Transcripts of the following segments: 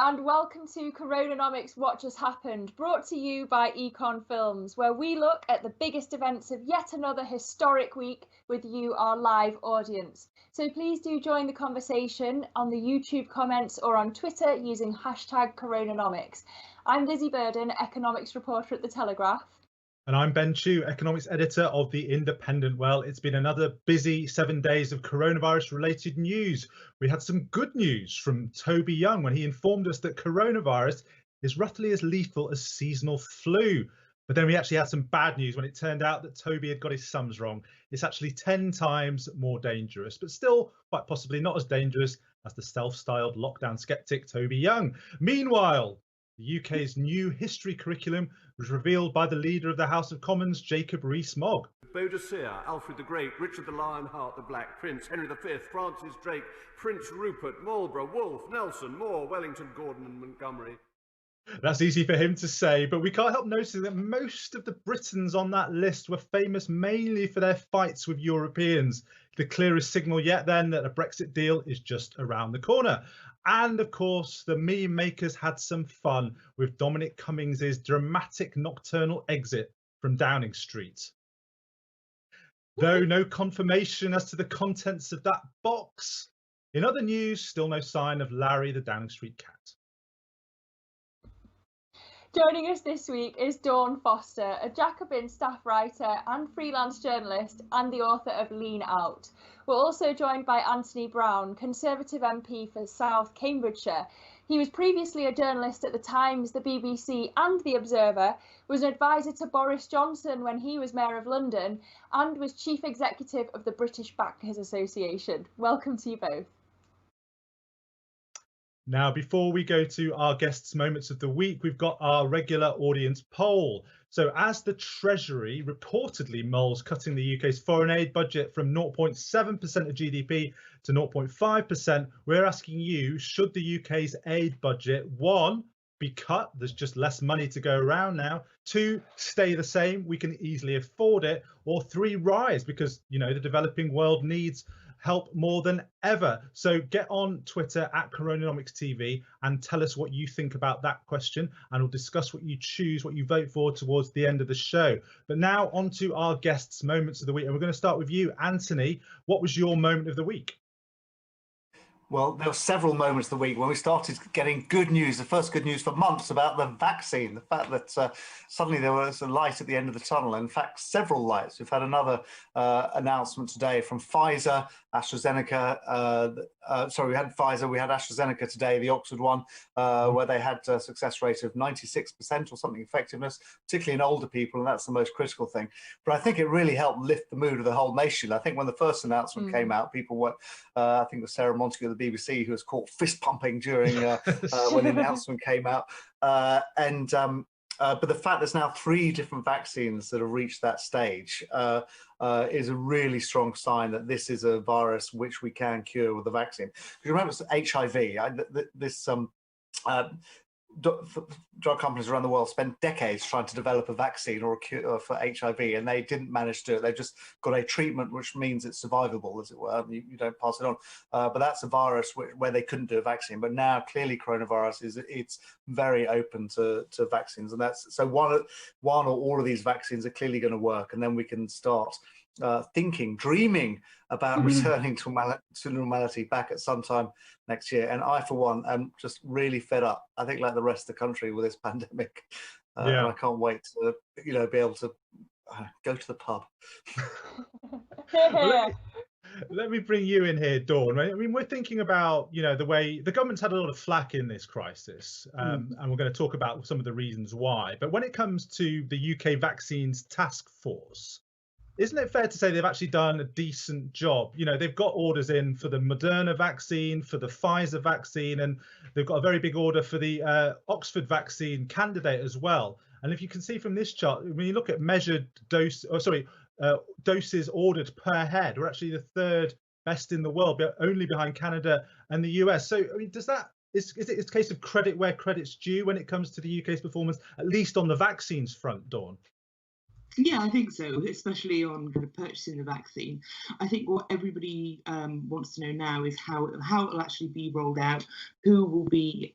and welcome to CoronaNomics What Just Happened, brought to you by Econ Films, where we look at the biggest events of yet another historic week with you, our live audience. So please do join the conversation on the YouTube comments or on Twitter using hashtag CoronaNomics. I'm Lizzy Burden, economics reporter at The Telegraph. And I'm Ben Chu, economics editor of The Independent. Well, it's been another busy 7 days of coronavirus-related news. We had some good news from Toby Young when he informed us that coronavirus is roughly as lethal as seasonal flu. But then we actually had some bad news when it turned out that Toby had got his sums wrong. It's actually 10 times more dangerous, but still quite possibly not as dangerous as the self-styled lockdown skeptic Toby Young. Meanwhile, the UK's new history curriculum was revealed by the leader of the House of Commons, Jacob Rees-Mogg. Boadicea, Alfred the Great, Richard the Lionheart the Black Prince, Henry V, Francis Drake, Prince Rupert, Marlborough, Wolfe, Nelson, Moore, Wellington, Gordon and Montgomery. That's easy for him to say, but we can't help noticing that most of the Britons on that list were famous mainly for their fights with Europeans. The clearest signal yet then that a Brexit deal is just around the corner. And of course, the meme makers had some fun with Dominic Cummings' dramatic nocturnal exit from Downing Street. Though no confirmation as to the contents of that box. In other news, still no sign of Larry the Downing Street cat. Joining us this week is Dawn Foster, a Jacobin staff writer and freelance journalist and the author of Lean Out. We're also joined by Anthony Browne, Conservative MP for South Cambridgeshire. He was previously a journalist at The Times, the BBC and The Observer, was an advisor to Boris Johnson when he was Mayor of London, and was Chief Executive of the British Bankers Association. Welcome to you both. Now, before we go to our guests' moments of the week, we've got our regular audience poll. So as the Treasury reportedly mulls cutting the UK's foreign aid budget from 0.7% of GDP to 0.5%, we're asking you, should the UK's aid budget, 1, be cut, there's just less money to go around now, 2, stay the same, we can easily afford it, or 3, rise because, you know, the developing world needs help more than ever. So get on Twitter at CoronaNomics TV and tell us what you think about that question, and we'll discuss what you choose, what you vote for towards the end of the show. But now on to our guests' moments of the week, and we're going to start with you, Anthony. What was your moment of the week? Well, there were several moments of the week when we started getting good news, the first good news for months about the vaccine, the fact that suddenly there was a light at the end of the tunnel. In fact, several lights. We've had another announcement today from Pfizer, AstraZeneca. We had Pfizer, we had AstraZeneca today, the Oxford one, where they had a success rate of 96% or something effectiveness, particularly in older people, and that's the most critical thing. But I think it really helped lift the mood of the whole nation. I think when the first announcement came out, people were, I think it was Sarah Montague of the BBC who was caught fist pumping during when the announcement came out. But the fact there's now 3 different vaccines that have reached that stage is a really strong sign that this is a virus which we can cure with the vaccine. Because remember, it's HIV. Drug companies around the world spent decades trying to develop a vaccine or a cure for HIV, and they didn't manage to do it. They just got a treatment which means it's survivable, as it were. You don't pass it on. But that's a virus where they couldn't do a vaccine. But now clearly coronavirus it's very open to vaccines, and that's so one or all of these vaccines are clearly going to work, and then we can start dreaming about returning to normality back at some time next year. And I, for one, am just really fed up, I think, like the rest of the country, with this pandemic. And I can't wait to, be able to go to the pub. Let me bring you in here, Dawn. I mean, we're thinking about, the way the government's had a lot of flack in this crisis, and we're going to talk about some of the reasons why. But when it comes to the UK Vaccines Task Force, isn't it fair to say they've actually done a decent job? They've got orders in for the Moderna vaccine, for the Pfizer vaccine, and they've got a very big order for the Oxford vaccine candidate as well. And if you can see from this chart, when you look at measured doses ordered per head, we're actually the 3rd best in the world, only behind Canada and the US. So, I mean, is it a case of credit where credit's due when it comes to the UK's performance, at least on the vaccines front, Dawn? Yeah, I think so, especially on kind of purchasing the vaccine. I think what everybody wants to know now is how it will actually be rolled out, who will be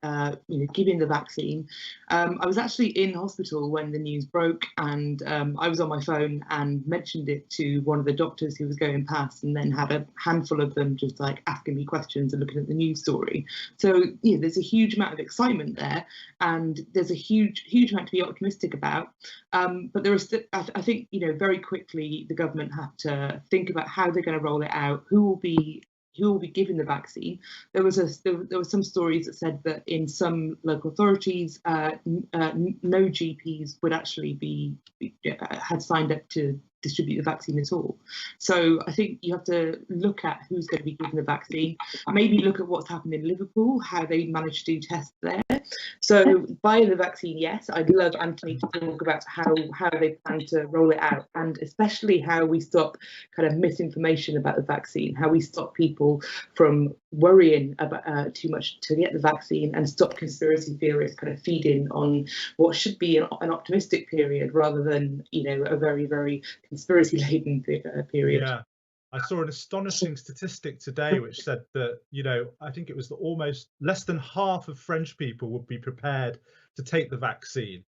giving the vaccine. I was actually in hospital when the news broke, and I was on my phone and mentioned it to one of the doctors who was going past, and then had a handful of them just like asking me questions and looking at the news story. So there's a huge amount of excitement there, and there's a huge amount to be optimistic about. But there is, I think, very quickly the government have to think about how they're going to roll it out, who will be giving the vaccine. There was some stories that said that in some local authorities, no GPs would actually had signed up to distribute the vaccine at all. So I think you have to look at who's going to be given the vaccine, maybe look at what's happened in Liverpool, how they managed to do tests there. So buying the vaccine, yes, I'd love Anthony to talk about how they plan to roll it out, and especially how we stop kind of misinformation about the vaccine, how we stop people from worrying about too much to get the vaccine, and stop conspiracy theorists kind of feeding on what should be an optimistic period rather than a very, very conspiracy laden period. Yeah. I saw an astonishing statistic today which said that, I think it was almost less than half of French people would be prepared to take the vaccine,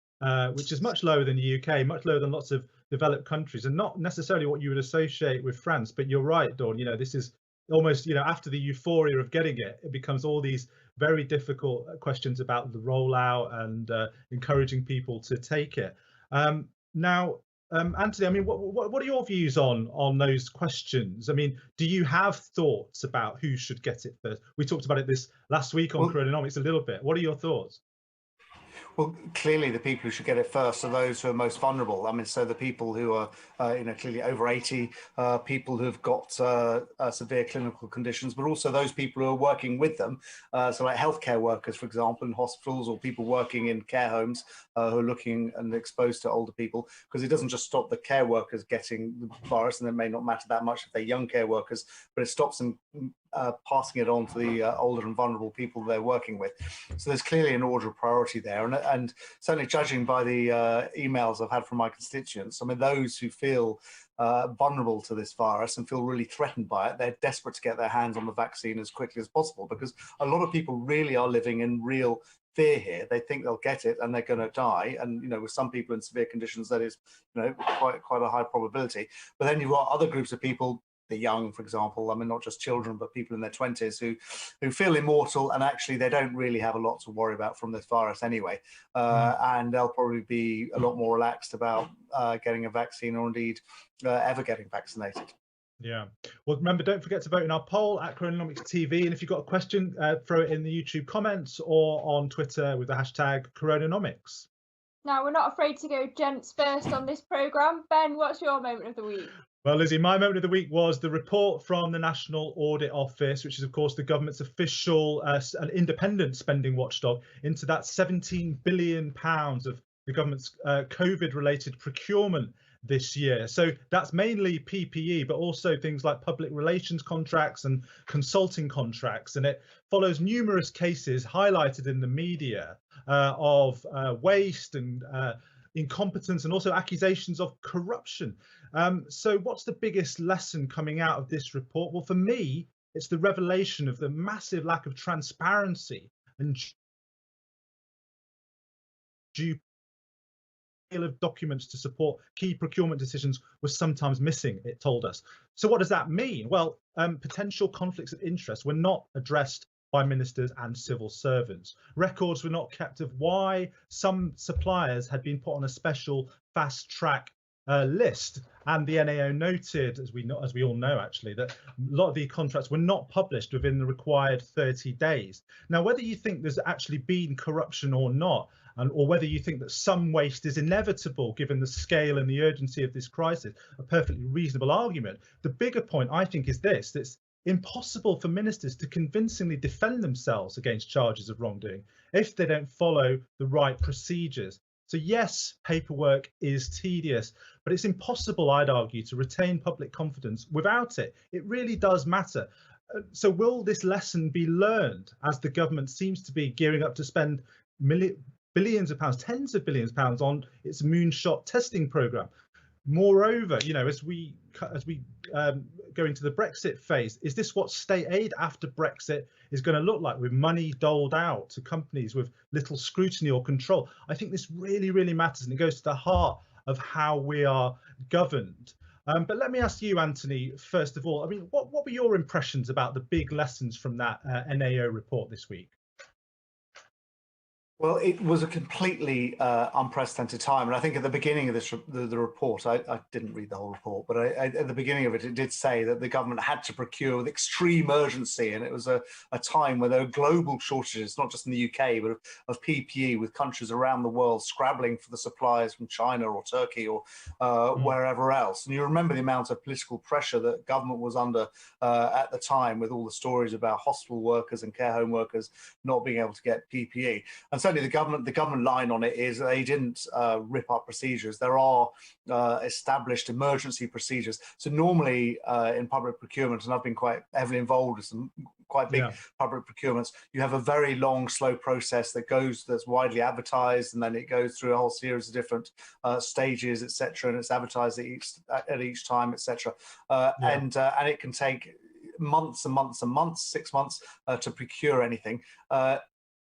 which is much lower than the UK, much lower than lots of developed countries, and not necessarily what you would associate with France. But you're right, Dawn, this is almost, after the euphoria of getting it, it becomes all these very difficult questions about the rollout and encouraging people to take it. Now, Anthony, I mean, what are your views on those questions? I mean, do you have thoughts about who should get it first? We talked about it this last week on CoronaNomics a little bit. What are your thoughts? Well, clearly the people who should get it first are those who are most vulnerable. I mean, so the people who are, clearly over 80, people who've got severe clinical conditions, but also those people who are working with them. So like healthcare workers, for example, in hospitals, or people working in care homes who are looking and exposed to older people, because it doesn't just stop the care workers getting the virus, and it may not matter that much if they're young care workers, but it stops them passing it on to the older and vulnerable people they're working with. So there's clearly an order of priority there, and certainly judging by the emails I've had from my constituents, I mean, those who feel vulnerable to this virus and feel really threatened by it, they're desperate to get their hands on the vaccine as quickly as possible, because a lot of people really are living in real fear here. They think they'll get it and they're going to die, and with some people in severe conditions that is quite a high probability. But then you've got other groups of people, the young, for example, I mean, not just children, but people in their 20s who feel immortal, and actually they don't really have a lot to worry about from this virus anyway. And they'll probably be a lot more relaxed about getting a vaccine, or indeed ever getting vaccinated. Yeah. Well, remember, don't forget to vote in our poll at CoronaNomics TV. And if you've got a question, throw it in the YouTube comments or on Twitter with the hashtag CoronaNomics. Now, we're not afraid to go gents first on this programme. Ben, what's your moment of the week? Well, Lizzy, my moment of the week was the report from the National Audit Office, which is, of course, the government's official and independent spending watchdog, into that £17 billion of the government's COVID-related procurement this year. So that's mainly PPE, but also things like public relations contracts and consulting contracts. And it follows numerous cases highlighted in the media of waste and incompetence, and also accusations of corruption. So what's the biggest lesson coming out of this report? Well, for me, it's the revelation of the massive lack of transparency and due of documents to support key procurement decisions was sometimes missing, it told us. So what does that mean? Well, potential conflicts of interest were not addressed by ministers and civil servants. Records were not kept of why some suppliers had been put on a special fast track list, and the NAO noted, as we all know actually, that a lot of the contracts were not published within the required 30 days. Now, whether you think there's actually been corruption or not, or whether you think that some waste is inevitable given the scale and the urgency of this crisis, a perfectly reasonable argument. The bigger point, I think, is this: it's impossible for ministers to convincingly defend themselves against charges of wrongdoing if they don't follow the right procedures. So yes, paperwork is tedious, but it's impossible, I'd argue, to retain public confidence without it. It really does matter. So will this lesson be learned as the government seems to be gearing up to spend billions of pounds, tens of billions of pounds on its moonshot testing programme? Moreover, as we go into the Brexit phase, is this what state aid after Brexit is going to look like, with money doled out to companies with little scrutiny or control? I think this really, really matters, and it goes to the heart of how we are governed. But let me ask you, Anthony, first of all, I mean, what were your impressions about the big lessons from that NAO report this week? Well, it was a completely unprecedented time, and I think at the beginning of this the report, I didn't read the whole report, but at the beginning of it, it did say that the government had to procure with extreme urgency, and it was a time where there were global shortages, not just in the UK, but of PPE, with countries around the world scrabbling for the supplies from China or Turkey or wherever else. And you remember the amount of political pressure that government was under at the time, with all the stories about hospital workers and care home workers not being able to get PPE. And so the government line on it is they didn't rip up procedures. There are established emergency procedures. So normally in public procurement, and I've been quite heavily involved with some quite big public procurements, you have a very long, slow process that's widely advertised, and then it goes through a whole series of different stages, etc., and it's advertised at each time, etc. And it can take months and months and months, 6 months to procure anything.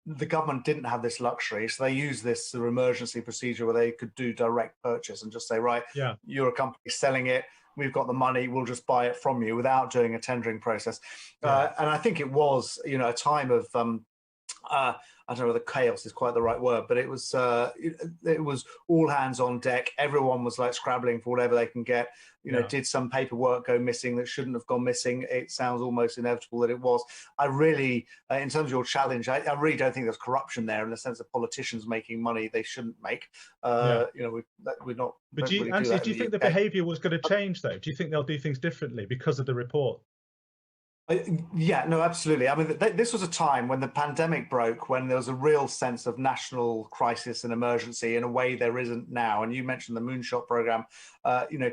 The government didn't have this luxury, so they used this sort of emergency procedure where they could do direct purchase and just say, right, you're a company selling it, we've got the money, we'll just buy it from you, without doing a tendering process. And I think it was, a time of I don't know whether chaos is quite the right word, but it was all hands on deck. Everyone was like scrabbling for whatever they can get. Did some paperwork go missing that shouldn't have gone missing? It sounds almost inevitable that it was. I really, in terms of your challenge, I really don't think there's corruption there, in the sense of politicians making money they shouldn't make. We're not. But do you think the behaviour was going to change, though? Do you think they'll do things differently because of the report? Yeah, no, absolutely. I mean, this was a time when the pandemic broke, when there was a real sense of national crisis and emergency in a way there isn't now. And you mentioned the Moonshot program.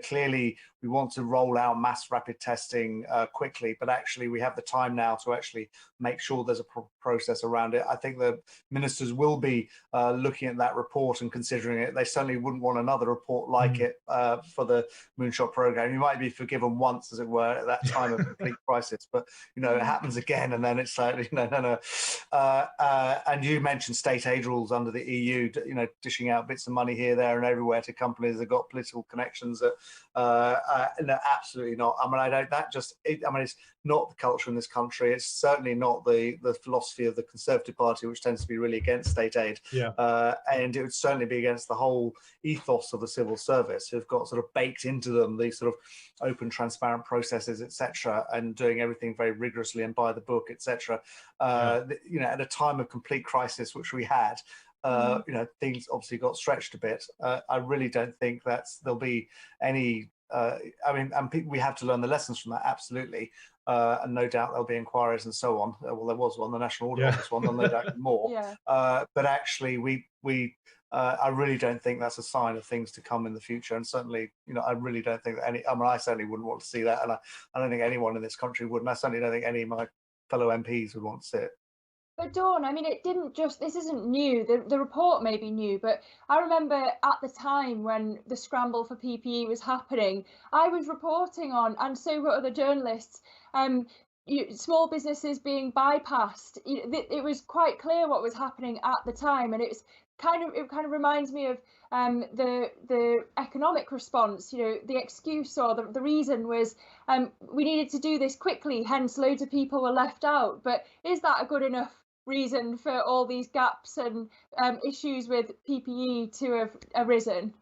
Clearly we want to roll out mass rapid testing quickly, but actually we have the time now to actually make sure there's a process around it. I think the ministers will be looking at that report and considering it. They certainly wouldn't want another report like it for the Moonshot program. You might be forgiven once, as it were, at that time of complete crisis, but it happens again, and then it's like no. And you mentioned state aid rules under the EU, dishing out bits of money here, there, and everywhere to companies that got political connections. That no, absolutely not. I mean, it's not the culture in this country. It's certainly not the philosophy of the Conservative Party, which tends to be really against state aid. And it would certainly be against the whole ethos of the civil service, who've got sort of baked into them these sort of open, transparent processes, etc., and doing everything very rigorously and by the book, etc. At a time of complete crisis, which we had, things obviously got stretched a bit. I really don't think there'll be any. We have to learn the lessons from that, absolutely. And no doubt there'll be inquiries and so on. Well, there was one, the National Audit Office one, there'll no doubt more. But actually, I really don't think that's a sign of things to come in the future. And certainly, I really don't think that I certainly wouldn't want to see that. And I don't think anyone in this country would. And I certainly don't think any of my fellow MPs would want to see it. But Dawn, I mean, this isn't new. The report may be new, but I remember at the time when the scramble for PPE was happening, I was reporting on, and so were other journalists, small businesses being bypassed. It was quite clear what was happening at the time, and it kind of reminds me of the economic response. The excuse or the reason was we needed to do this quickly, hence loads of people were left out. But is that a good enough reason for all these gaps and issues with PPE to have arisen?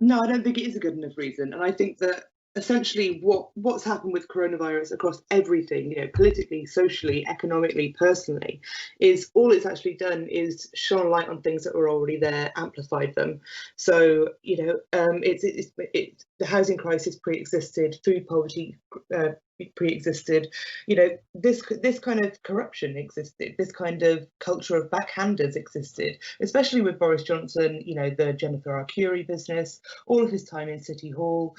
No, I don't think it is a good enough reason, and I think that essentially what's happened with coronavirus across everything, politically, socially, economically, personally, is all it's actually done is shone a light on things that were already there, amplified them. So the housing crisis pre-existed, food poverty pre-existed, this kind of corruption existed, this kind of culture of backhanders existed, especially with Boris Johnson, the Jennifer R. Curie business, all of his time in City Hall.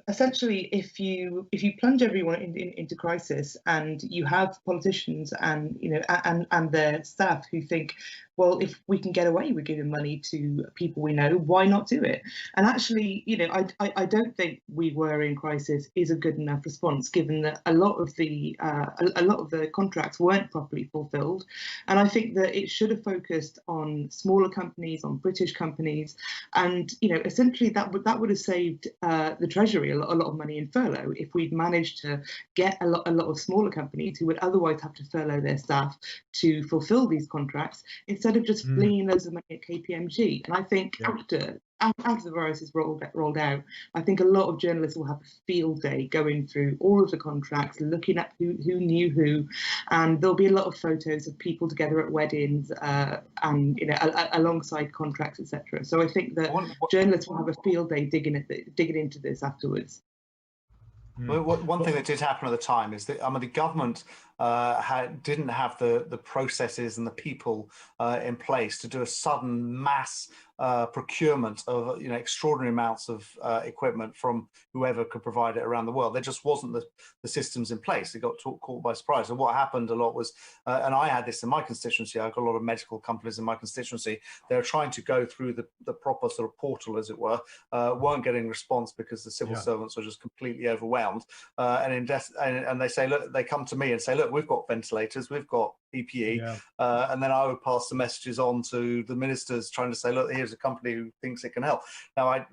Essentially, if you plunge everyone into crisis, and you have politicians and and their staff who think, well, if we can get away with giving money to people we know, why not do it? And actually, you know, I don't think we were in crisis is a good enough response, given that a lot of the contracts weren't properly fulfilled. And I think that it should have focused on smaller companies, on British companies, and, you know, essentially that would have saved the Treasury a lot of money in furlough if we'd managed to get a lot of smaller companies who would otherwise have to furlough their staff to fulfill these contracts, instead of just flinging loads of money at KPMG. And I think after the virus is rolled out, I think a lot of journalists will have a field day going through all of the contracts, looking at who knew who, and there'll be a lot of photos of people together at weddings and, you know, alongside contracts, etc. So I think that journalists will have a field day digging into this afterwards. Well, one thing that did happen at the time is that the government didn't have the processes and the people in place to do a sudden mass procurement of, you know, extraordinary amounts of equipment from whoever could provide it around the world. There just wasn't the systems in place. They got caught by surprise. And what happened a lot was, and I had this in my constituency, I've got a lot of medical companies in my constituency, they were trying to go through the proper sort of portal, as it were, weren't getting response because the civil servants were just completely overwhelmed. And they say, look, they come to me and say, look, we've got ventilators, we've got PPE, and then I would pass the messages on to the ministers, trying to say, look, here's a company who thinks it can help. Now,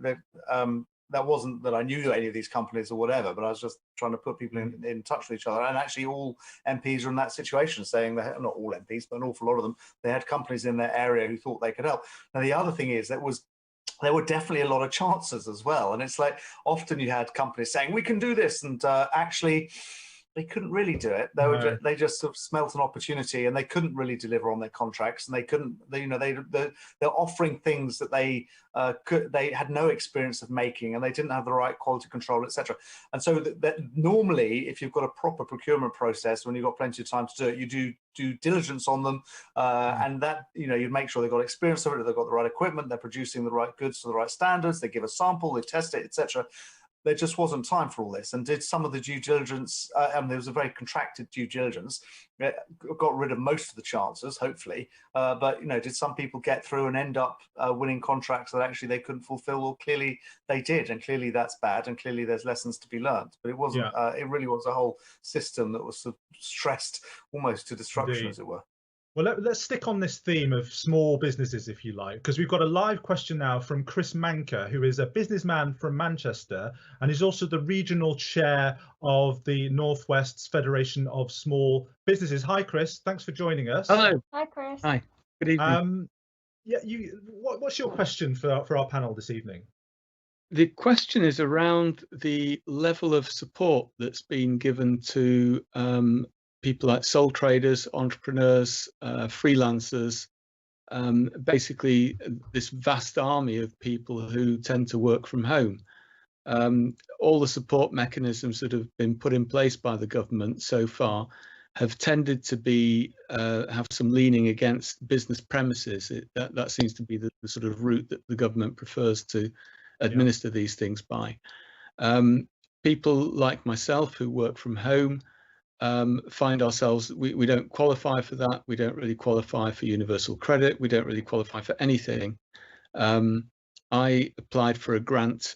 that wasn't that I knew any of these companies or whatever, but I was just trying to put people in touch with each other. And actually, all MPs are in that situation, saying that, not all MPs, but an awful lot of them, they had companies in their area who thought they could help. Now, the other thing is there were definitely a lot of chances as well. And it's like, often you had companies saying, we can do this, and actually they couldn't really do it. They just sort of smelt an opportunity, and they couldn't really deliver on their contracts, and they're offering things that they had no experience of making, and they didn't have the right quality control, etc. And so that normally, if you've got a proper procurement process, when you've got plenty of time to do it, you do due diligence on them, and that, you know, you make sure they've got experience of it, they've got the right equipment, they're producing the right goods to the right standards, they give a sample, they test it, etc. There just wasn't time for all this, and did some of the due diligence, and there was a very contracted due diligence, got rid of most of the chances, hopefully, but, you know, did some people get through and end up winning contracts that actually they couldn't fulfill? Well, clearly they did, and clearly that's bad, and clearly there's lessons to be learned. But it wasn't, it really was a whole system that was sort of stressed almost to destruction, as it were. Well, let's stick on this theme of small businesses, if you like, because we've got a live question now from Chris Manker, who is a businessman from Manchester, and is also the regional chair of the Northwest's Federation of Small Businesses. Hi, Chris. Thanks for joining us. Hello. Hi, Chris. Hi. Good evening. What's your question for our panel this evening? The question is around the level of support that's been given to people like sole traders, entrepreneurs, freelancers, basically this vast army of people who tend to work from home. All the support mechanisms that have been put in place by the government so far have tended to be have some leaning against business premises. That seems to be the sort of route that the government prefers to administer these things by. People like myself who work from home find ourselves, we don't qualify for that. We don't really qualify for universal credit. We don't really qualify for anything. I applied for a grant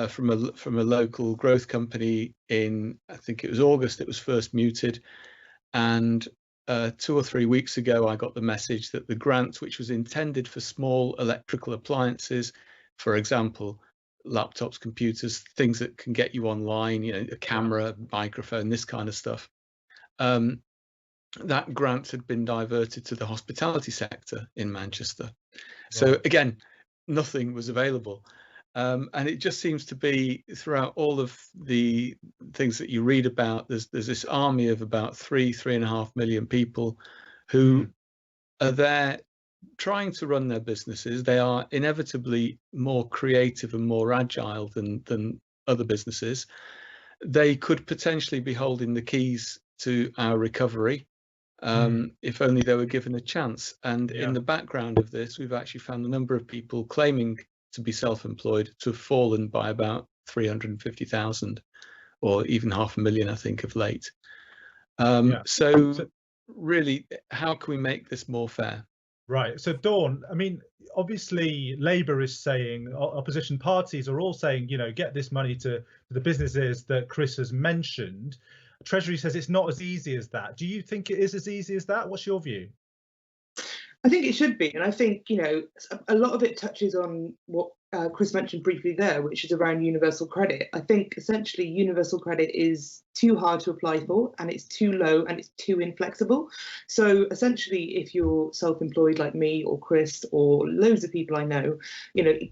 from a local growth company in, I think it was August, it was first muted. And 2 or 3 weeks ago, I got the message that the grant, which was intended for small electrical appliances, for example, laptops, computers, things that can get you online, you know, a camera, microphone, this kind of stuff, that grant had been diverted to the hospitality sector in Manchester. So again, nothing was available. And it just seems to be throughout all of the things that you read about, there's this army of about 3.5 million people who are there trying to run their businesses. They are inevitably more creative and more agile than other businesses. They could potentially be holding the keys to our recovery if only they were given a chance. And in the background of this, we've actually found a number of people claiming to be self-employed to have fallen by about 350,000 or even 500,000, I think, of late. So really, how can we make this more fair? Right. So, Dawn, I mean, obviously, Labour is saying, opposition parties are all saying, get this money to the businesses that Chris has mentioned. Treasury says it's not as easy as that. Do you think it is as easy as that? What's your view? I think it should be, and I think a lot of it touches on what Chris mentioned briefly there, which is around universal credit. I think essentially universal credit is too hard to apply for, and it's too low, and it's too inflexible. So essentially, if you're self-employed like me or Chris or loads of people I know,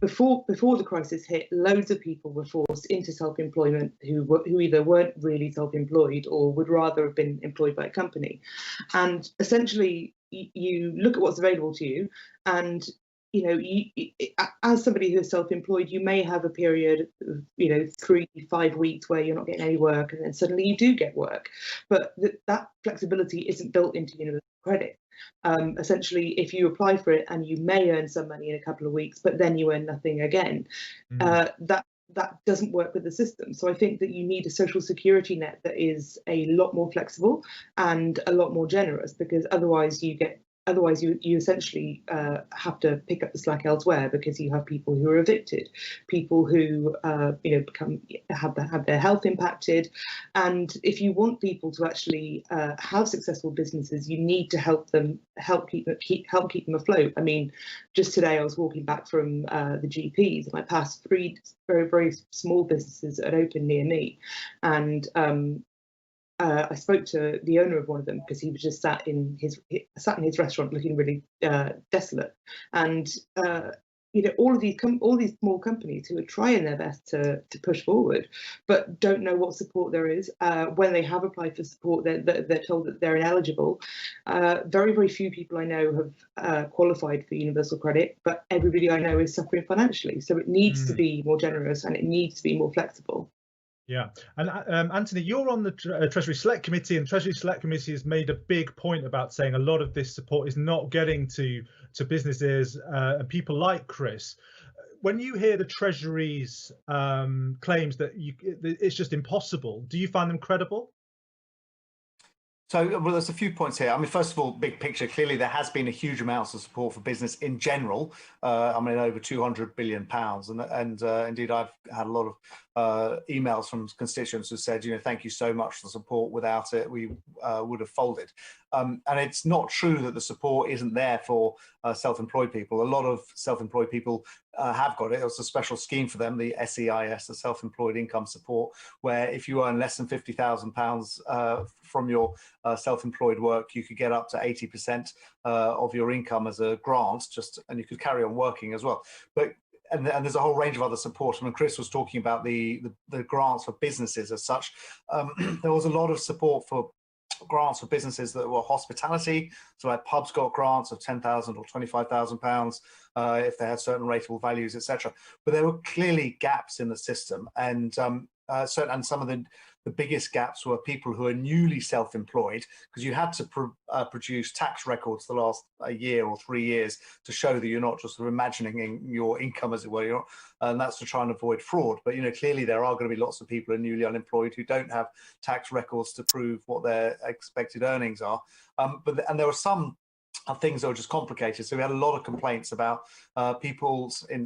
before the crisis hit, loads of people were forced into self-employment who either weren't really self-employed or would rather have been employed by a company, and essentially you look at what's available to you, and as somebody who is self-employed, you may have a period of 3-5 weeks where you're not getting any work, and then suddenly you do get work. But that flexibility isn't built into universal credit. Essentially, if you apply for it and you may earn some money in a couple of weeks, but then you earn nothing again, that doesn't work with the system. So I think that you need a social security net that is a lot more flexible and a lot more generous, because otherwise you essentially have to pick up the slack elsewhere, because you have people who are evicted, people who have their health impacted, and if you want people to actually have successful businesses, you need to help keep them afloat. I mean, just today I was walking back from the GPs, and I passed 3 very, very small businesses that had opened near me, and I spoke to the owner of one of them because he was just sat in his restaurant looking really desolate, and all these small companies who are trying their best to push forward, but don't know what support there is. When they have applied for support, they're told that they're ineligible. Very, very few people I know have qualified for universal credit, but everybody I know is suffering financially. So it needs to be more generous, and it needs to be more flexible. Yeah, and Anthony, you're on the Treasury Select Committee, and Treasury Select Committee has made a big point about saying a lot of this support is not getting to businesses and people like Chris. When you hear the Treasury's claims that it's just impossible, do you find them credible? So, well, there's a few points here. I mean, first of all, big picture, clearly there has been a huge amount of support for business in general. I mean, over £200 billion. And indeed, I've had a lot of emails from constituents who said, thank you so much for the support. Without it, we would have folded. And it's not true that the support isn't there for self-employed people. A lot of self-employed people have got it. It was a special scheme for them, the SEIS, the Self-Employed Income Support, where if you earn less than £50,000 from your self-employed work, you could get up to 80% of your income as a grant, and you could carry on working as well. And there's a whole range of other support. I mean, Chris was talking about the grants for businesses as such. There was a lot of support for grants for businesses that were hospitality. So like pubs got grants of £10,000 or £25,000 if they had certain rateable values, etc. But there were clearly gaps in the system, and some of the biggest gaps were people who are newly self-employed, because you had to produce tax records the last year or 3 years to show that you're not just sort of imagining your income, as it were, and that's to try and avoid fraud. But clearly there are going to be lots of people who are newly unemployed who don't have tax records to prove what their expected earnings are. And there were some things that were just complicated. So we had a lot of complaints about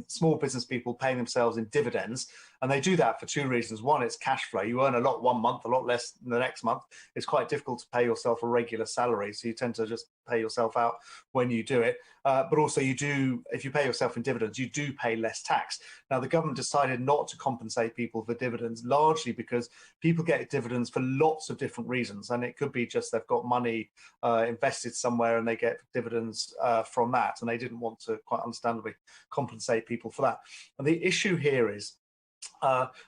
small business people paying themselves in dividends. And they do that for 2 reasons. One, it's cash flow. You earn a lot one month, a lot less the next month. It's quite difficult to pay yourself a regular salary. So you tend to just pay yourself out when you do it. But also if you pay yourself in dividends, you do pay less tax. Now, the government decided not to compensate people for dividends, largely because people get dividends for lots of different reasons. And it could be just they've got money invested somewhere and they get dividends from that. And they didn't want to, quite understandably, compensate people for that. And the issue here is,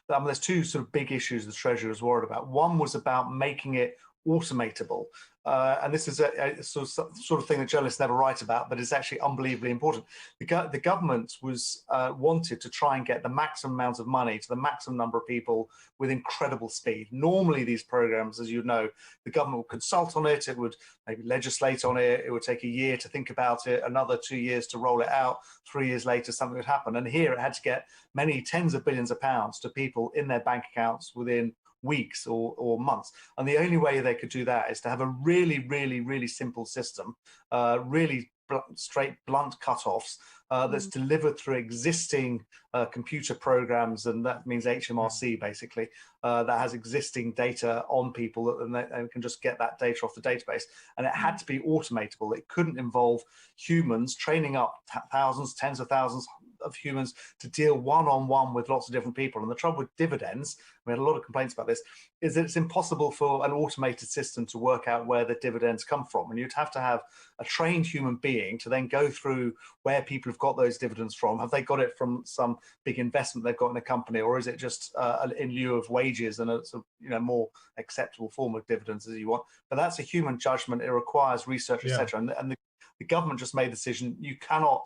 there's 2 sort of big issues the Treasury was worried about. One was about making it automatable. And this is a sort of thing that journalists never write about, but it's actually unbelievably important. The government wanted to try and get the maximum amount of money to the maximum number of people with incredible speed. Normally, these programs, as you know, the government would consult on it, it would maybe legislate on it, it would take a year to think about it, another 2 years to roll it out, 3 years later something would happen. And here it had to get many tens of billions of pounds to people in their bank accounts within weeks or months. And the only way they could do that is to have a really, really, really simple system, really straight blunt cut-offs that's delivered through existing computer programs, and that means HMRC basically, that has existing data on people, and they can just get that data off the database. And it had to be automatable. It couldn't involve humans training up thousands, tens of thousands of humans to deal one-on-one with lots of different people. And the trouble with dividends, we had a lot of complaints about this, is that it's impossible for an automated system to work out where the dividends come from. And you'd have to have a trained human being to then go through where people have got those dividends from. Have they got it from some big investment they've got in a company, or is it just in lieu of wages, and it's a more acceptable form of dividends as you want? But that's a human judgment. It requires research, etc. And the government just made the decision, you cannot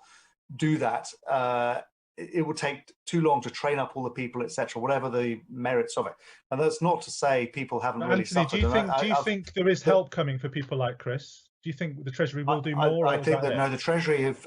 do that. It would take too long to train up all the people, etc., whatever the merits of it. And that's not to say people haven't really suffered. Do you think there is help coming for people like Chris? Do you think the Treasury will do more? I think that no, the Treasury have.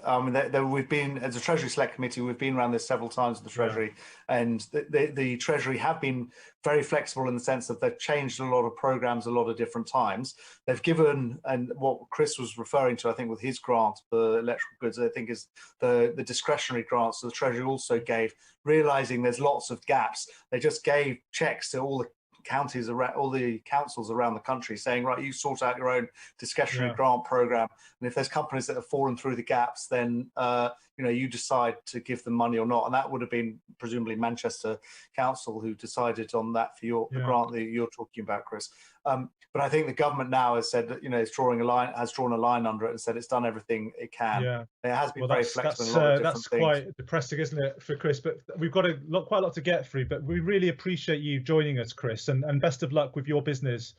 We've been, as a Treasury Select Committee, we've been around this several times with the Treasury, and the Treasury have been very flexible in the sense that they've changed a lot of programs a lot of different times. They've given, and what Chris was referring to, I think, with his grant for electrical goods, I think is the discretionary grants. So the Treasury also gave, realising there's lots of gaps, they just gave checks to all the counties around, all the councils around the country, saying, right, you sort out your own discretionary grant program, and if there's companies that have fallen through the gaps, then you decide to give them money or not. And that would have been presumably Manchester Council who decided on that for the grant that you're talking about, Chris. But I think the government now has said that it's drawn a line under it and said it's done everything it can. Yeah. It has been very flexible in a lot of different things. That's quite depressing, isn't it, for Chris? But we've got quite a lot to get through. But we really appreciate you joining us, Chris, and best of luck with your business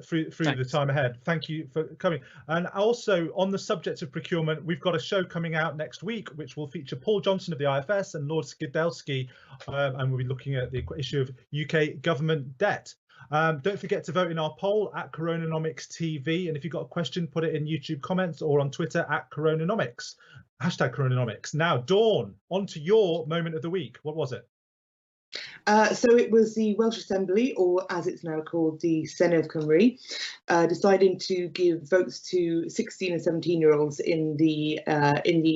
through the time ahead. Thank you for coming. And also, on the subject of procurement, we've got a show coming out next week, which will feature Paul Johnson of the IFS and Lord Skidelsky, and we'll be looking at the issue of UK government debt. Don't forget to vote in our poll at CoronaNomics TV, and if you've got a question, put it in YouTube comments or on Twitter at CoronaNomics, #CoronaNomics. Now, Dawn, on to your moment of the week. What was it? So it was the Welsh Assembly, or as it's now called, the Senedd Cymru, deciding to give votes to 16 and 17-year-olds in the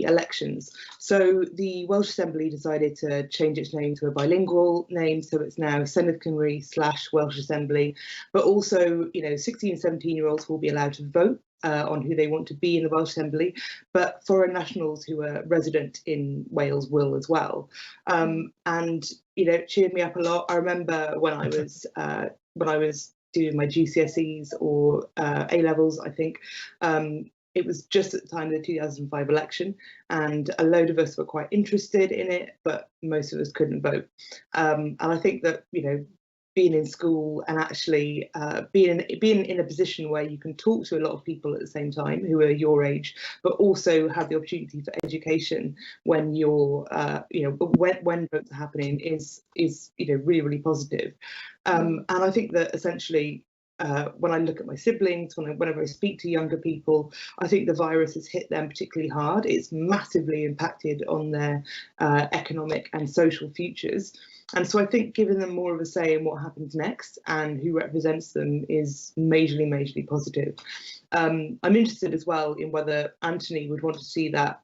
elections. So the Welsh Assembly decided to change its name to a bilingual name, so it's now Senedd Cymru / Welsh Assembly. But also, 16 and 17-year-olds will be allowed to vote on who they want to be in the Welsh Assembly, but foreign nationals who are resident in Wales will as well. And it cheered me up a lot. I remember when I was doing my GCSEs or A levels, I think. It was just at the time of the 2005 election, and a load of us were quite interested in it, but most of us couldn't vote. And I think that being in school and actually being in a position where you can talk to a lot of people at the same time who are your age, but also have the opportunity for education when you're, when votes are happening is really, really positive. And I think that essentially, when I look at my siblings, whenever I speak to younger people, I think the virus has hit them particularly hard. It's massively impacted on their economic and social futures. And so I think giving them more of a say in what happens next and who represents them is majorly positive. I'm interested as well in whether Anthony would want to see that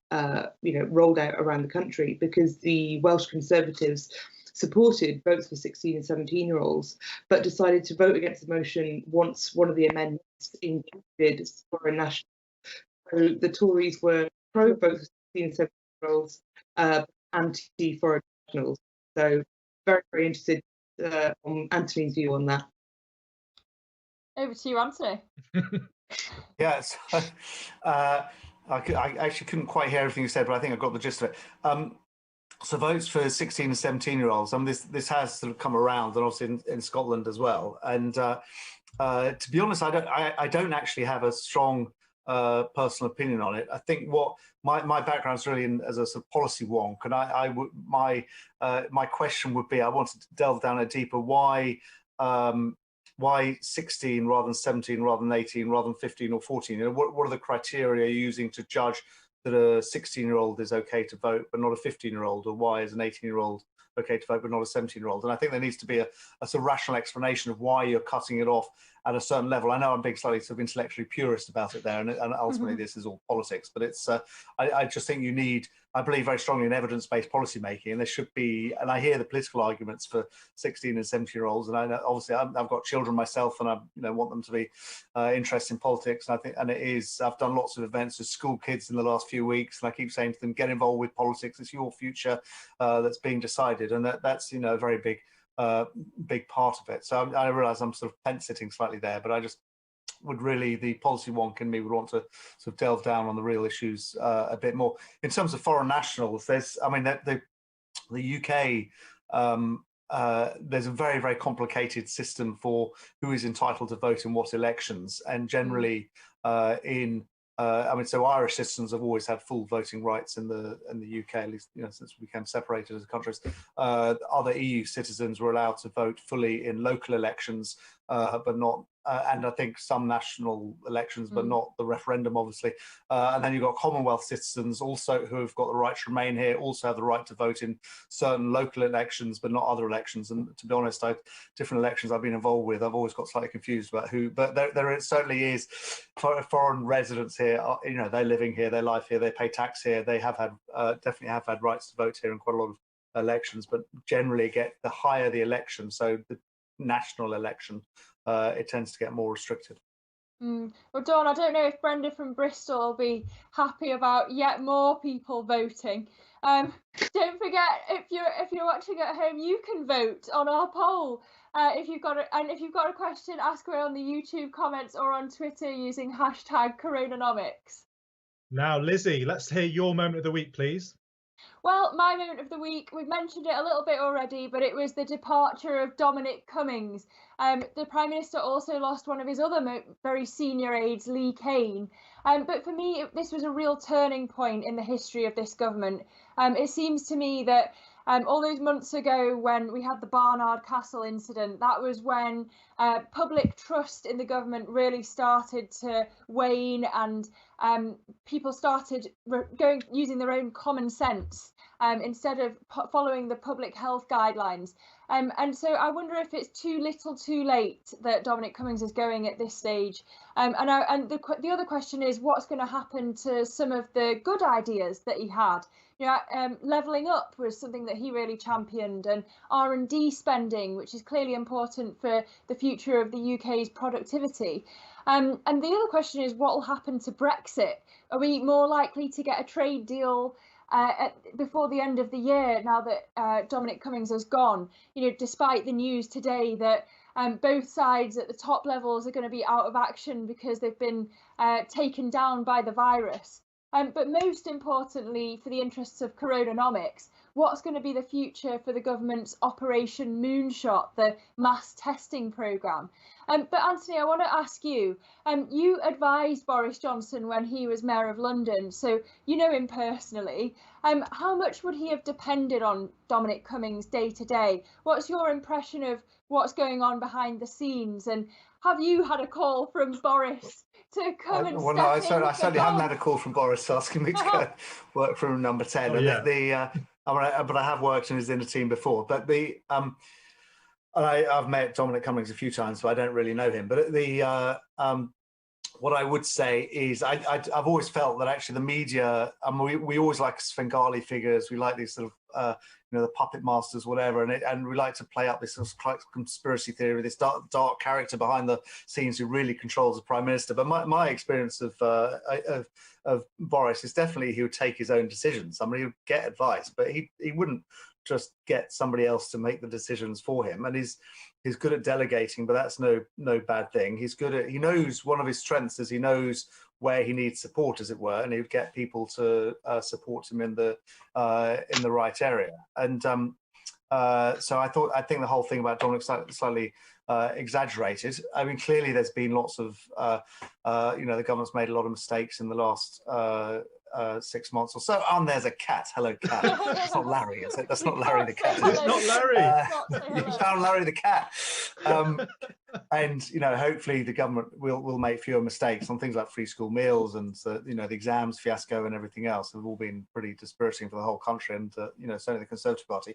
rolled out around the country, because the Welsh Conservatives supported votes for 16 and 17-year-olds, but decided to vote against the motion once one of the amendments included foreign nationals. So the Tories were pro vote for 16 and 17-year-olds, anti-foreign nationals. So very interested on Anthony's view on that. Over to you, Anthony. Yes, I actually couldn't quite hear everything you said, but I think I got the gist of it. So votes for 16 and 17-year-olds. This has sort of come around, and obviously in Scotland as well. And to be honest, I don't actually have a strong personal opinion on it. I think what my background is really as a sort of policy wonk, and my question would be, I wanted to delve down a deeper why 16 rather than 17, rather than 18, rather than 15 or 14. What are the criteria you're using to judge that a 16-year-old is okay to vote but not a 15-year-old, or why is an 18-year-old okay to vote but not a 17-year-old? And I think there needs to be a sort of rational explanation of why you're cutting it off at a certain level. I know I'm being slightly sort of intellectually purist about it there, and ultimately this is all politics, but it's I just think I believe very strongly in evidence-based policy making, and there should be, and I hear the political arguments for 16 and 17-year-olds, and I know obviously I've got children myself, and I want them to be interested in politics, and I think, and it is, I've done lots of events with school kids in the last few weeks, and I keep saying to them, get involved with politics, it's your future that's being decided, and that's a very big part of it. So I realise I'm sort of fence sitting slightly there, but I just would really, the policy wonk in me would want to sort of delve down on the real issues a bit more. In terms of foreign nationals, there's, I mean, the UK, there's a very, very complicated system for who is entitled to vote in what elections, and generally I mean, so Irish citizens have always had full voting rights in the UK, at least since we became separated as countries. Other EU citizens were allowed to vote fully in local elections, but not, and I think some national elections, but not the referendum, obviously. And then you've got Commonwealth citizens also who have got the right to remain here, also have the right to vote in certain local elections, but not other elections. And to be honest, different elections I've been involved with, I've always got slightly confused about who, but there certainly is foreign residents here. They're living here, they live here, they pay tax here, they have had definitely have had rights to vote here in quite a lot of elections, but generally get the higher the election, so the national election, it tends to get more restricted. Well, Dawn, I don't know if Brenda from Bristol will be happy about yet more people voting. Don't forget, if you're watching at home, you can vote on our poll. If you've got a question, ask away on the YouTube comments or on Twitter using hashtag CoronaNomics. Now, Lizzy, let's hear your moment of the week, please. Well, my moment of the week, we've mentioned it a little bit already, but it was the departure of Dominic Cummings. The Prime Minister also lost one of his other very senior aides, Cain. But for me, this was a real turning point in the history of this government. It seems to me that all those months ago when we had the Barnard Castle incident, that was when public trust in the government really started to wane, and people started using their own common sense instead of following the public health guidelines. And so I wonder if it's too little too late that Dominic Cummings is going at this stage. And the other question is, what's going to happen to some of the good ideas that he had? Levelling up was something that he really championed, and R&D spending, which is clearly important for the future of the UK's productivity. And the other question is, what will happen to Brexit? Are we more likely to get a trade deal before the end of the year now that Dominic Cummings has gone? Despite the news today that both sides at the top levels are going to be out of action because they've been taken down by the virus. But most importantly, for the interests of CoronaNomics, what's going to be the future for the government's Operation Moonshot, the mass testing programme? But Anthony, I want to ask you, you advised Boris Johnson when he was Mayor of London, so you know him personally. How much would he have depended on Dominic Cummings day to day? What's your impression of what's going on behind the scenes? And have you had a call from Boris to come and well, no, I certainly haven't had a call from Boris asking me to go work for room number 10. Oh, yeah. But I have worked in his inner team before. But I've met Dominic Cummings a few times, so I don't really know him. But what I would say is I've always felt that actually the media, we always like Svengali figures. We like these sort of the puppet masters, whatever, and we like to play up this sort of conspiracy theory, this dark character behind the scenes who really controls the Prime Minister. But my experience of Boris is definitely he would take his own decisions. I mean, he would get advice, but he wouldn't just get somebody else to make the decisions for him. And he's good at delegating, but that's no bad thing. He knows one of his strengths is he knows where he needs support, as it were, and he would get people to support him in the right area. And so I think the whole thing about Dominic slightly exaggerated. I mean, clearly there's been lots of the government's made a lot of mistakes in the last 6 months or so. And there's a cat. Hello, cat. It's not Larry, is it? That's not Larry the cat. It's not Larry. You found Larry the cat. And hopefully the government will make fewer mistakes on things like free school meals and the exams fiasco and everything else have all been pretty dispiriting for the whole country and certainly the Conservative Party.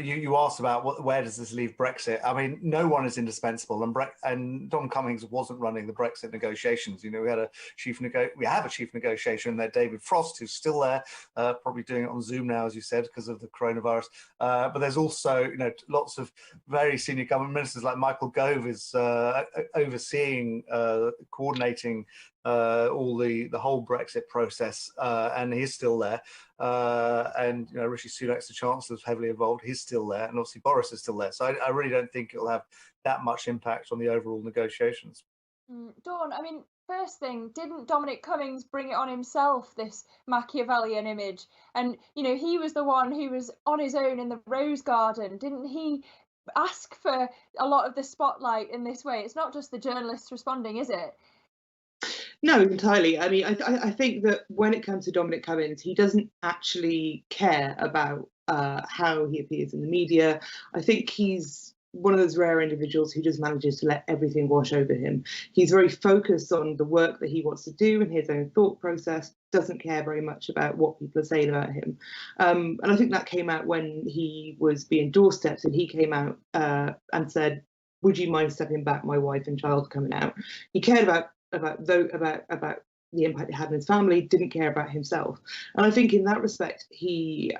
you asked about where does this leave Brexit? I mean, no one is indispensable, and Dom Cummings wasn't running the Brexit negotiations. You know, we have a chief negotiator in there, David Frost, who's still there, probably doing it on Zoom now, as you said, because of the coronavirus. But there's also, you know, lots of very senior government ministers, like Michael Gove is overseeing, coordinating all the whole Brexit process, and he's still there. And you know, Rishi Sunak's the Chancellor, is heavily involved. He's still there, and obviously Boris is still there. So I really don't think it'll have that much impact on the overall negotiations. Dawn, I mean, first thing, didn't Dominic Cummings bring it on himself, this Machiavellian image? And you know, he was the one who was on his own in the Rose Garden. Didn't he ask for a lot of the spotlight in this way? It's not just the journalists responding, is it? No, entirely. I mean, I think that when it comes to Dominic Cummings, he doesn't actually care about how he appears in the media. I think he's one of those rare individuals who just manages to let everything wash over him. He's very focused on the work that he wants to do and his own thought process, doesn't care very much about what people are saying about him. And I think that came out when he was being doorstepped, and he came out and said, "Would you mind stepping back? My wife and child coming out." He cared about the impact it had on his family, didn't care about himself. And I think in that respect, he,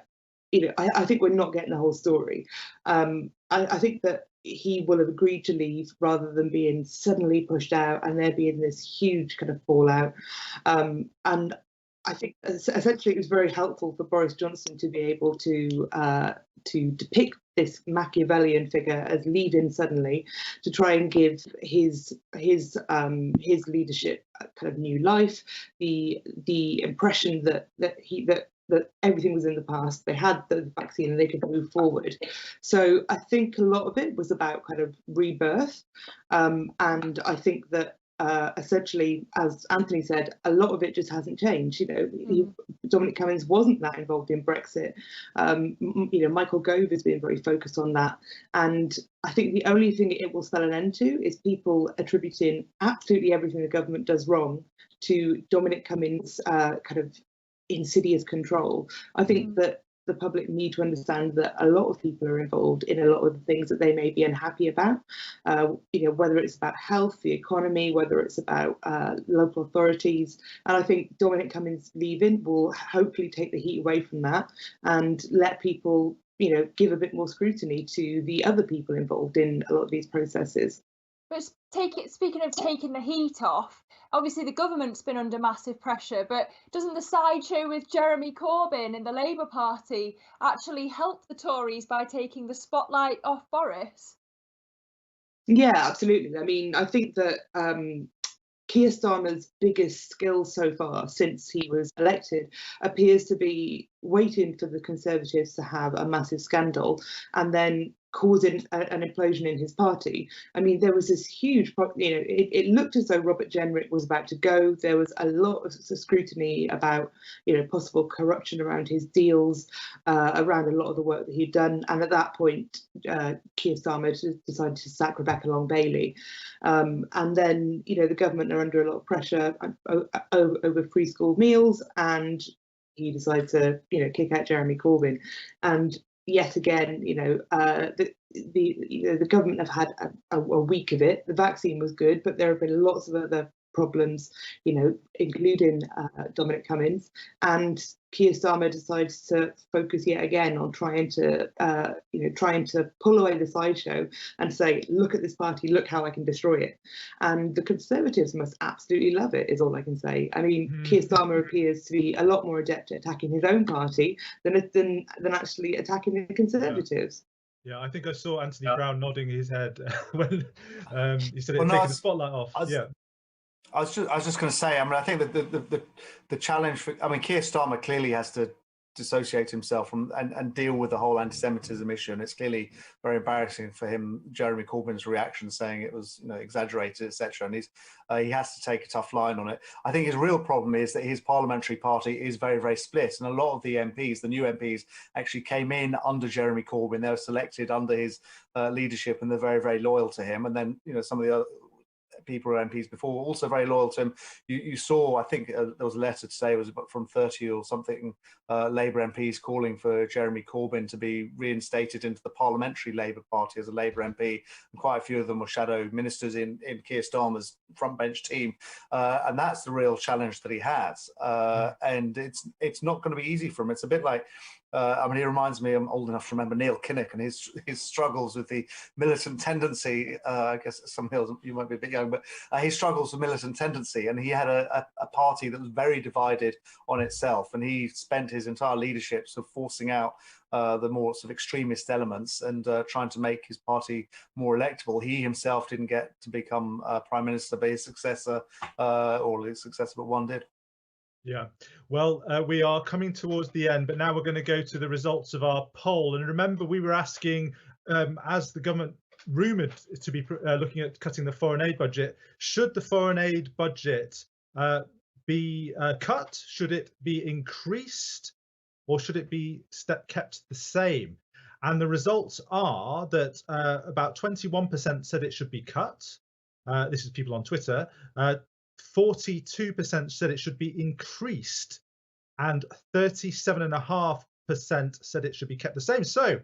you know, I think we're not getting the whole story. I think that he will have agreed to leave rather than being suddenly pushed out and there being this huge kind of fallout. And I think essentially it was very helpful for Boris Johnson to be able to depict this Machiavellian figure as leaving suddenly, to try and give his leadership a kind of new life. The impression that everything was in the past, they had the vaccine and they could move forward. So I think a lot of it was about kind of rebirth, and I think that essentially, as Anthony said, a lot of it just hasn't changed. You know, Dominic Cummings wasn't that involved in Brexit. You know, Michael Gove has been very focused on that, and I think the only thing it will spell an end to is people attributing absolutely everything the government does wrong to Dominic Cummings' kind of insidious control. I think that the public need to understand that a lot of people are involved in a lot of the things that they may be unhappy about, you know, whether it's about health, the economy, whether it's about local authorities. And I think Dominic Cummings leaving will hopefully take the heat away from that and let people, you know, give a bit more scrutiny to the other people involved in a lot of these processes. But speaking of taking the heat off, obviously the government's been under massive pressure, but doesn't the sideshow with Jeremy Corbyn in the Labour Party actually help the Tories by taking the spotlight off Boris? Yeah, absolutely. I mean, I think that Keir Starmer's biggest skill so far since he was elected appears to be waiting for the Conservatives to have a massive scandal and then causing an implosion in his party. I mean, there was this huge, you know, it looked as though Robert Jenrick was about to go. There was a lot of scrutiny about, you know, possible corruption around his deals, around a lot of the work that he'd done. And at that point, Keir Starmer decided to sack Rebecca Long-Bailey. And then, you know, the government are under a lot of pressure over free school meals, and he decided to, you know, kick out Jeremy Corbyn. And yet again, you know, the government have had a week of it. The vaccine was good, but there have been lots of other problems, you know, including Dominic Cummings, and Keir Starmer decides to focus yet again on trying to pull away the sideshow and say, look at this party, look how I can destroy it. And the Conservatives must absolutely love it, is all I can say. I mean, Keir Starmer appears to be a lot more adept at attacking his own party than actually attacking the Conservatives. Yeah, I think I saw Anthony Browne nodding his head when he said it, taking the spotlight off. I was just going to say, I mean, I think that the challenge for, I mean, Keir Starmer clearly has to dissociate himself from and deal with the whole anti-Semitism issue, and it's clearly very embarrassing for him. Jeremy Corbyn's reaction, saying it was, you know, exaggerated, etc., and he has to take a tough line on it. I think his real problem is that his parliamentary party is very, very split, and a lot of the MPs, the new MPs, actually came in under Jeremy Corbyn. They were selected under his leadership, and they're very, very loyal to him. And then, you know, some of the other people who were MPs before, also very loyal to him. You saw, I think there was a letter today, it was from 30 or something, Labour MPs calling for Jeremy Corbyn to be reinstated into the Parliamentary Labour Party as a Labour MP, and quite a few of them were shadow ministers in Keir Starmer's frontbench team, and that's the real challenge that he has, and it's not going to be easy for him. It's a bit like, I mean, he reminds me, I'm old enough to remember Neil Kinnock and his struggles with the militant tendency. I guess some hills, you might be a bit young, but he struggles with militant tendency, and he had a party that was very divided on itself, and he spent his entire leadership sort of forcing out the more sort of extremist elements and trying to make his party more electable. He himself didn't get to become Prime Minister, but his successor, or his successor but one did. Yeah, well, we are coming towards the end, but now we're going to go to the results of our poll. And remember, we were asking, as the government rumoured to be looking at cutting the foreign aid budget, should the foreign aid budget be cut? Should it be increased? Or should it be kept the same? And the results are that about 21% said it should be cut. This is people on Twitter. 42% said it should be increased, and 37.5% said it should be kept the same. So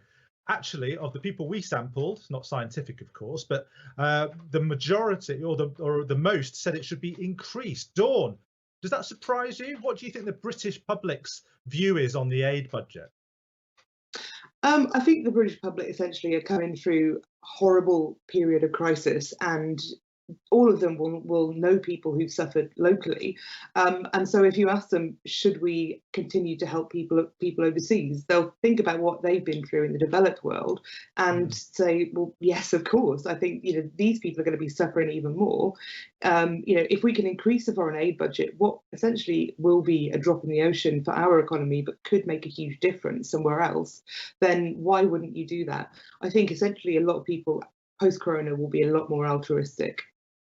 actually, of the people we sampled, not scientific of course, but the majority or the most said it should be increased. Dawn, does that surprise you? What do you think the British public's view is on the aid budget? I think the British public essentially are coming through a horrible period of crisis, and all of them will know people who've suffered locally, and so if you ask them, should we continue to help people overseas, they'll think about what they've been through in the developed world and say, well, yes, of course. I think these people are going to be suffering even more. If we can increase the foreign aid budget, what essentially will be a drop in the ocean for our economy, but could make a huge difference somewhere else, then why wouldn't you do that? I think essentially a lot of people post-corona will be a lot more altruistic.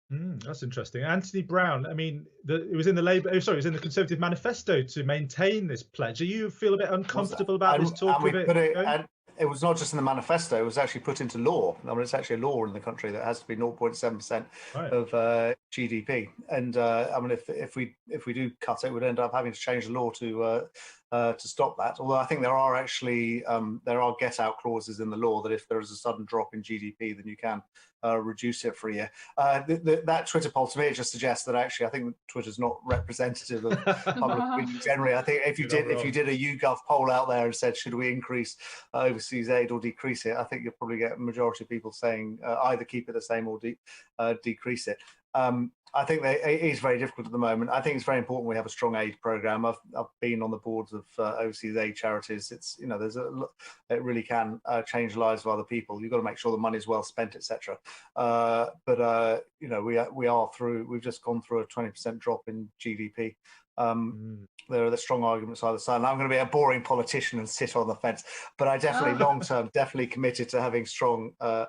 That's interesting. Anthony Browne, I mean, it was in the Labour, it was in the Conservative manifesto to maintain this pledge. Do you feel a bit uncomfortable about this talk of it? It was not just in the manifesto, it was actually put into law. I mean, it's actually a law in the country that has to be 0.7% of GDP. And I mean, if we do cut it, we'd end up having to change the law to stop that. Although I think there are actually get out clauses in the law that if there is a sudden drop in GDP, then you can reduce it for a year. That Twitter poll, to me, it just suggests that actually I think Twitter's not representative of public opinion generally. I think if you did a YouGov poll out there and said, should we increase overseas aid or decrease it, I think you'll probably get a majority of people saying either keep it the same or decrease it. I think it is very difficult at the moment. I think it's very important we have a strong aid program. I've been on the boards of overseas aid charities. It's it really can change the lives of other people. You've got to make sure the money is well spent, etc. But we've just gone through a 20% drop in GDP. There are the strong arguments either side. And I'm going to be a boring politician and sit on the fence, but I definitely long term definitely committed to having strong a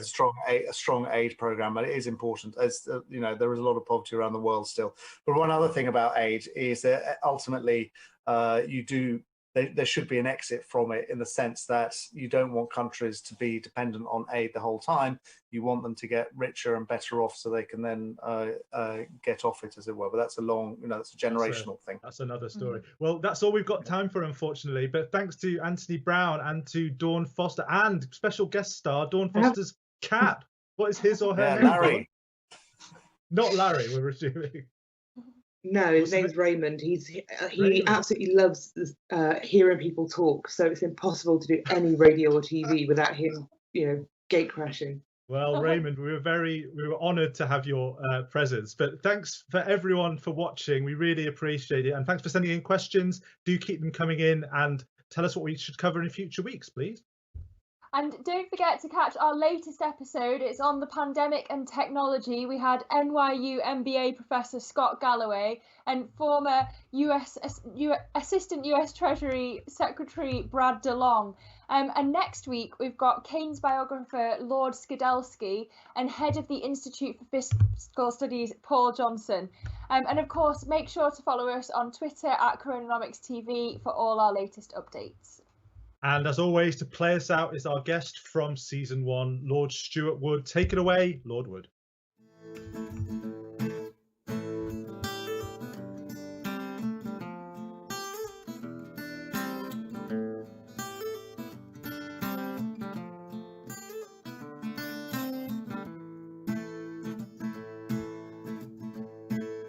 strong aid program. And it is important, as there is a lot of poverty around the world still. But one other thing about aid is that ultimately there should be an exit from it, in the sense that you don't want countries to be dependent on aid the whole time. You want them to get richer and better off so they can then get off it, as it were. But that's that's a generational thing. That's another story. Well, that's all we've got time for, unfortunately. But thanks to Anthony Browne and to Dawn Foster and special guest star Dawn Foster's cat. What is his or her name? Larry. Not Larry, we're assuming. No, his name's Raymond. He absolutely loves hearing people talk. So it's impossible to do any radio or TV without him, gate crashing. Well, Raymond, we were honoured to have your presence. But thanks for everyone for watching. We really appreciate it, and thanks for sending in questions. Do keep them coming in, and tell us what we should cover in future weeks, please. And don't forget to catch our latest episode. It's on the pandemic and technology. We had NYU MBA professor Scott Galloway and former Assistant US Treasury Secretary Brad DeLong. And next week, we've got Cain's biographer, Lord Skidelsky, and head of the Institute for Fiscal Studies, Paul Johnson. And of course, make sure to follow us on Twitter at CoronaNomics TV for all our latest updates. And as always, to play us out is our guest from season 1, Lord Stuart Wood. Take it away, Lord Wood.